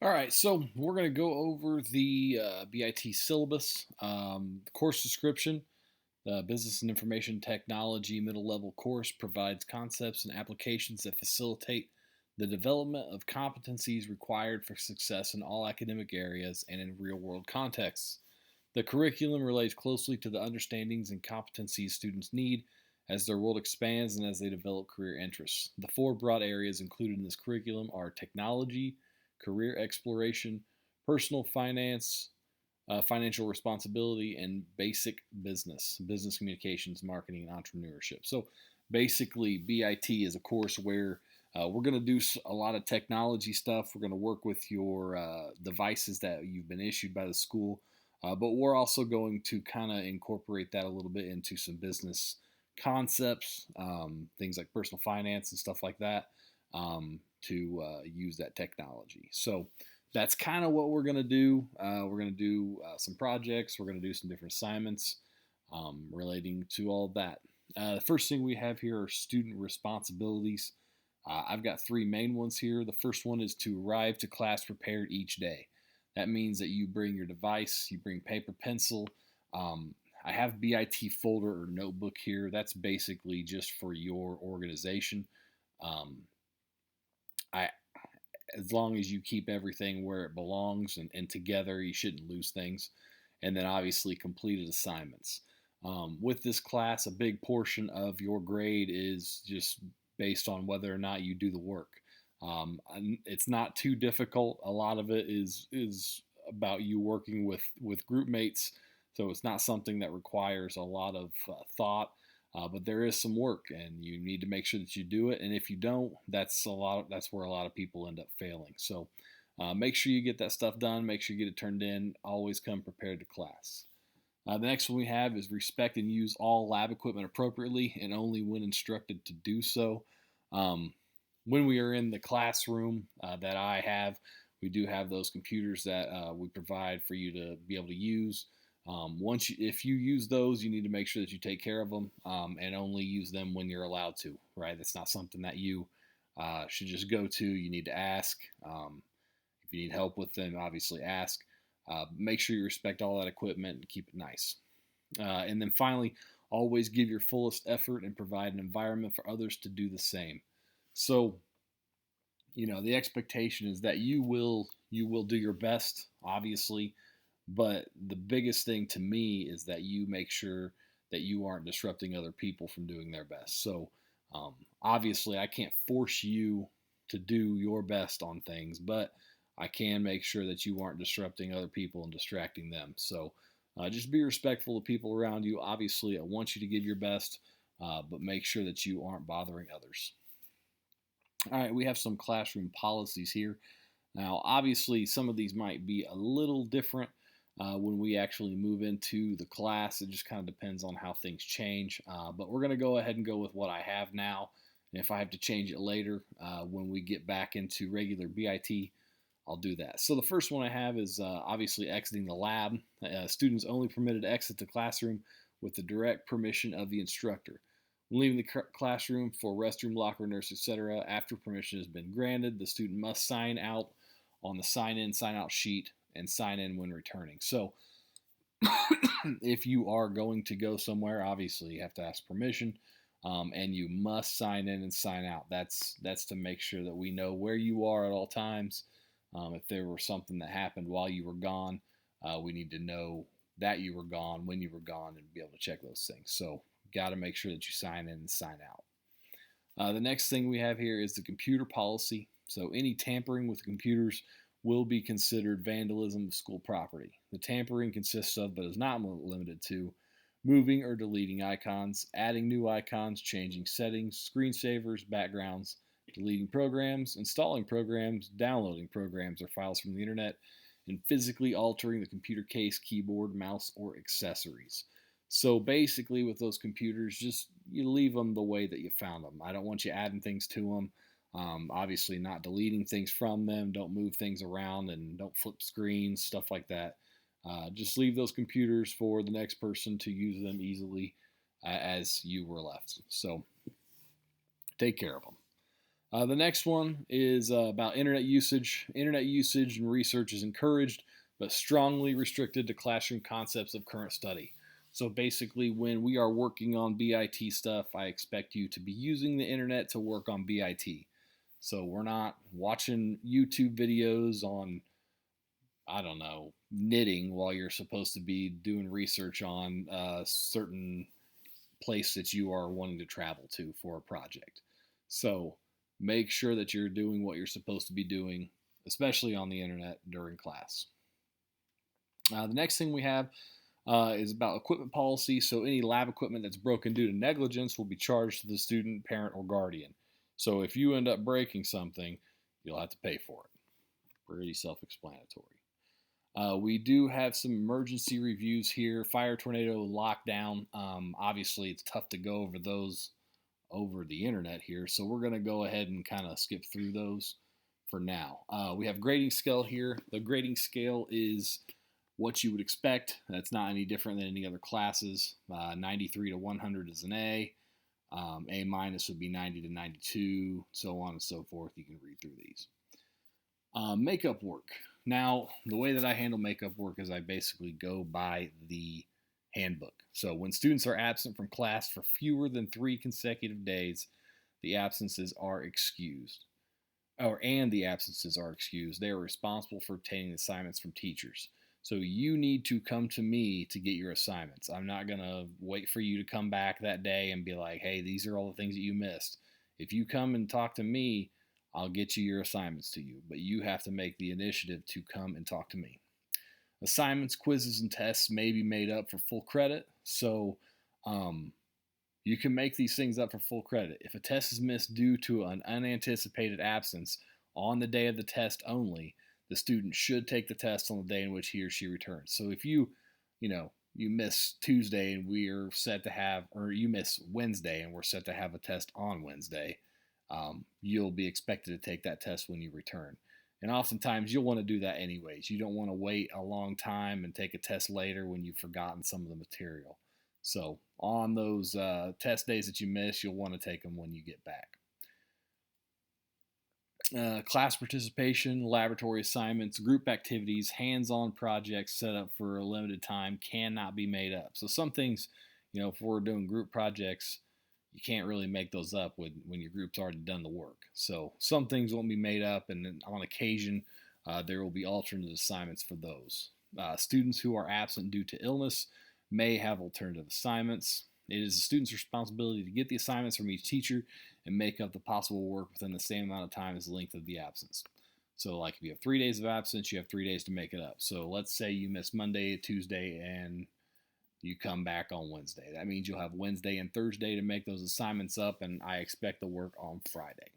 All right, so we're going to go over the BIT syllabus, course description. The Business and Information Technology middle level course provides concepts and applications that facilitate the development of competencies required for success in all academic areas and in real world contexts. The curriculum relates closely to the understandings and competencies students need as their world expands and as they develop career interests. The four broad areas included in this curriculum are technology, career exploration, personal finance, financial responsibility, and basic business communications, marketing, and entrepreneurship. So basically, BIT is a course where we're going to do a lot of technology stuff. We're going to work with your devices that you've been issued by the school, but we're also going to kind of incorporate that a little bit into some business concepts, things like personal finance and stuff like that, to use that technology. So that's kind of what we're going to do. We're going to do some projects. We're going to do some different assignments relating to all that. The first thing we have here are student responsibilities. I've got three main ones here. The first one is to arrive to class prepared each day. That means that you bring your device, you bring paper, pencil. I have BIT folder or notebook here. That's basically just for your organization. Um, I as long as you keep everything where it belongs and together, you shouldn't lose things. And then obviously completed assignments. With this class, a big portion of your grade is just based on whether or not you do the work. It's not too difficult. A lot of it is about you working with group mates, so it's not something that requires a lot of thought. But there is some work, and you need to make sure that you do it. And if you don't, that's where a lot of people end up failing. So make sure you get that stuff done. Make sure you get it turned in. Always come prepared to class. The next one we have is respect and use all lab equipment appropriately and only when instructed to do so. Um, when we are in the classroom that I have, we do have those computers that we provide for you to be able to use. If you use those, you need to make sure that you take care of them and only use them when you're allowed to. Right? That's not something that you should just go to. You need to ask. If you need help with them, obviously ask. Make sure you respect all that equipment and keep it nice. And then finally, always give your fullest effort and provide an environment for others to do the same. So, the expectation is that you will do your best, obviously, but the biggest thing to me is that you make sure that you aren't disrupting other people from doing their best. So, obviously, I can't force you to do your best on things, but I can make sure that you aren't disrupting other people and distracting them. So, just be respectful of people around you. Obviously, I want you to give your best, but make sure that you aren't bothering others. All right, we have some classroom policies here. Now, obviously, some of these might be a little different when we actually move into the class. It just kind of depends on how things change. But we're going to go ahead and go with what I have now. And if I have to change it later when we get back into regular BIT, I'll do that. So the first one I have is obviously exiting the lab. Students only permitted to exit the classroom with the direct permission of the instructor. When leaving the classroom for restroom, locker, nurse, etc., after permission has been granted, the student must sign out on the sign in, sign out sheet and sign in when returning. So if you are going to go somewhere, obviously you have to ask permission. And you must sign in and sign out. That's to make sure that we know where you are at all times. If there were something that happened while you were gone, we need to know that you were gone, when you were gone, and be able to check those things. So, got to make sure that you sign in and sign out. The next thing we have here is the computer policy. So, any tampering with computers will be considered vandalism of school property. The tampering consists of, but is not limited to, moving or deleting icons, adding new icons, changing settings, screensavers, backgrounds, deleting programs, installing programs, downloading programs or files from the internet, and physically altering the computer case, keyboard, mouse, or accessories. So basically, with those computers, just you leave them the way that you found them. I don't want you adding things to them. Obviously, not deleting things from them. Don't move things around and don't flip screens, stuff like that. Just leave those computers for the next person to use them easily as you were left. So take care of them. The next one is about internet usage. Internet usage and research is encouraged, but strongly restricted to classroom concepts of current study. So basically, when we are working on BIT stuff, I expect you to be using the internet to work on BIT. So we're not watching YouTube videos on, I don't know, knitting while you're supposed to be doing research on a certain place that you are wanting to travel to for a project. So make sure that you're doing what you're supposed to be doing, especially on the internet during class. The next thing we have is about equipment policy. So any lab equipment that's broken due to negligence will be charged to the student, parent, or guardian. So if you end up breaking something, you'll have to pay for it. Pretty self-explanatory. We do have some emergency reviews here. Fire, tornado, lockdown. Obviously, it's tough to go over those over the internet here, so we're going to go ahead and kind of skip through those for now. We have grading scale here. The grading scale is what you would expect. That's not any different than any other classes. 93 to 100 is an A. A minus would be 90 to 92, so on and so forth. You can read through these. Makeup work. Now, the way that I handle makeup work is I basically go by the handbook. So when students are absent from class for fewer than 3 consecutive days, the absences are excused. And the absences are excused. They are responsible for obtaining assignments from teachers. So you need to come to me to get your assignments. I'm not going to wait for you to come back that day and be like, hey, these are all the things that you missed. If you come and talk to me, I'll get you your assignments to you, but you have to make the initiative to come and talk to me. Assignments, quizzes, and tests may be made up for full credit, so you can make these things up for full credit. If a test is missed due to an unanticipated absence on the day of the test only, the student should take the test on the day in which he or she returns. So if you miss Tuesday and we're set to have, or you miss Wednesday and we're set to have a test on Wednesday, you'll be expected to take that test when you return. And oftentimes you'll want to do that anyways. You don't want to wait a long time and take a test later when you've forgotten some of the material. So on those test days that you miss, you'll want to take them when you get back. Class participation, laboratory assignments, group activities, hands-on projects set up for a limited time cannot be made up. So some things, if we're doing group projects, you can't really make those up when your group's already done the work. So some things won't be made up, and then on occasion, there will be alternate assignments for those. Students who are absent due to illness may have alternative assignments. It is the student's responsibility to get the assignments from each teacher and make up the possible work within the same amount of time as the length of the absence. So like if you have 3 days of absence, you have 3 days to make it up. So let's say you miss Monday, Tuesday, and you come back on Wednesday. That means you'll have Wednesday and Thursday to make those assignments up, and I expect the work on Friday.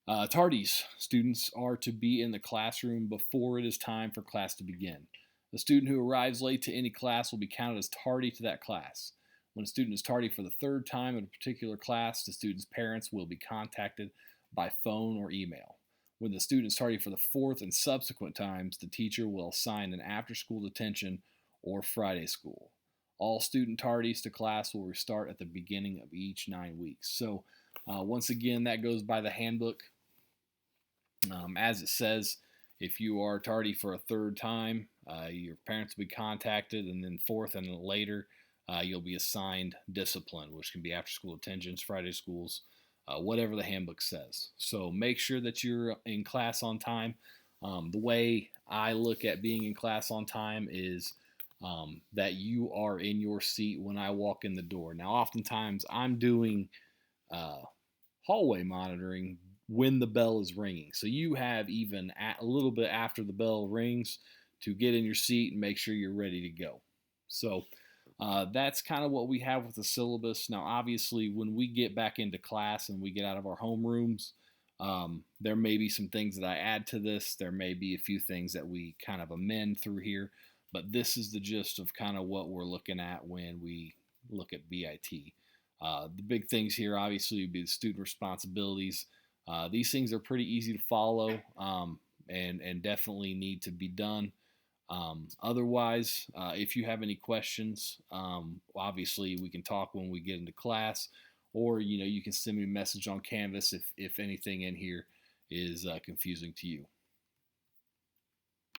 Tardies. Students are to be in the classroom before it is time for class to begin. A student who arrives late to any class will be counted as tardy to that class. When a student is tardy for the 3rd time in a particular class, the student's parents will be contacted by phone or email. When the student is tardy for the 4th and subsequent times, the teacher will assign an after-school detention or Friday school. All student tardies to class will restart at the beginning of each 9 weeks. So once again, that goes by the handbook. As it says, if you are tardy for a 3rd time, your parents will be contacted, and then 4th and later, you'll be assigned discipline, which can be after-school detentions, Friday schools, whatever the handbook says. So make sure that you're in class on time. The way I look at being in class on time is that you are in your seat when I walk in the door. Now, oftentimes I'm doing hallway monitoring when the bell is ringing. So you have even a little bit after the bell rings to get in your seat and make sure you're ready to go. So that's kind of what we have with the syllabus. Now, obviously, when we get back into class and we get out of our homerooms, there may be some things that I add to this. There may be a few things that we kind of amend through here. But this is the gist of kind of what we're looking at when we look at BIT. The big things here, obviously, would be the student responsibilities. These things are pretty easy to follow and definitely need to be done. Otherwise, if you have any questions, obviously we can talk when we get into class, or you can send me a message on Canvas if anything in here is confusing to you.